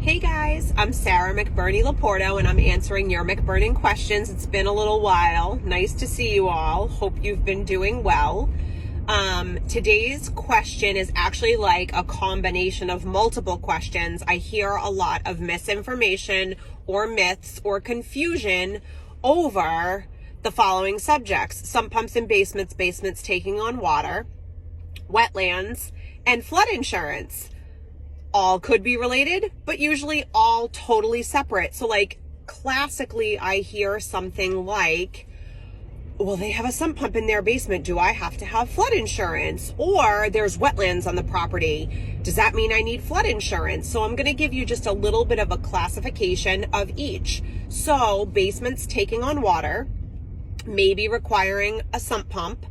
Hey guys, I'm Sarah MacBurning Laporto and I'm answering your MacBurning questions. It's been a little while. Nice to see you all. Hope you've been doing well. Today's question is actually like a combination of multiple questions. I hear a lot of misinformation or myths or confusion over the following subjects: sump pumps in basements, basements taking on water, wetlands, and flood insurance. All could be related, but usually all totally separate. So like classically, I hear something like, well, they have a sump pump in their basement. Do I have to have flood insurance? Or there's wetlands on the property. Does that mean I need flood insurance? So I'm going to give you just a little bit of a classification of each. So basements taking on water, maybe requiring a sump pump.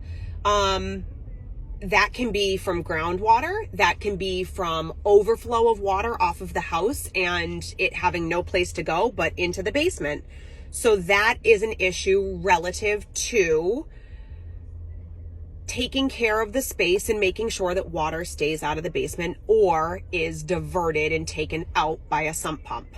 That can be from groundwater, that can be from overflow of water off of the house and it having no place to go but into the basement. So that is an issue relative to taking care of the space and making sure that water stays out of the basement or is diverted and taken out by a sump pump.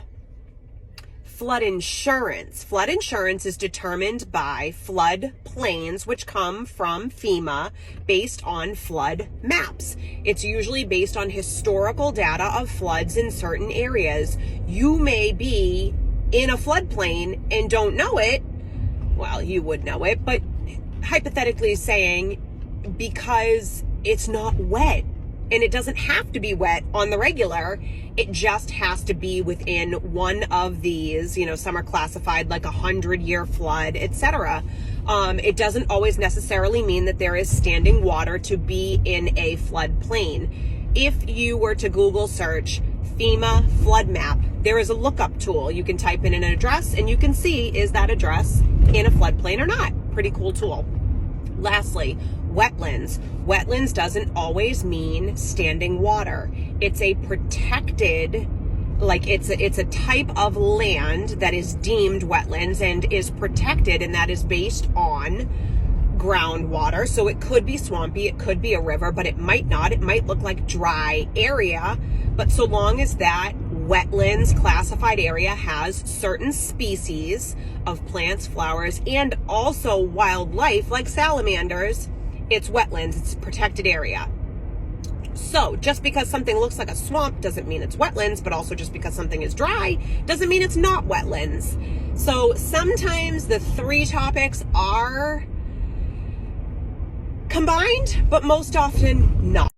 Flood insurance. Flood insurance is determined by flood plains, which come from FEMA based on flood maps. It's usually based on historical data of floods in certain areas. You may be in a floodplain and don't know it. Well, you would know it, but hypothetically saying, because it's not wet, and it doesn't have to be wet on the regular, it just has to be within one of these, some are classified like 100-year flood, etc. It doesn't always necessarily mean that there is standing water to be in a floodplain. If you were to Google search FEMA flood map, there is a lookup tool. You can type in an address and you can see, is that address in a floodplain or not? Pretty cool tool. Lastly, wetlands. Wetlands doesn't always mean standing water. It's a protected, it's a type of land that is deemed wetlands and is protected, and that is based on groundwater. So it could be swampy, it could be a river, but it might not. It might look like dry area, but so long as that wetlands classified area has certain species of plants, flowers, and also wildlife like salamanders, it's wetlands, it's a protected area. So just because something looks like a swamp doesn't mean it's wetlands, but also just because something is dry doesn't mean it's not wetlands. So sometimes the three topics are combined, but most often not.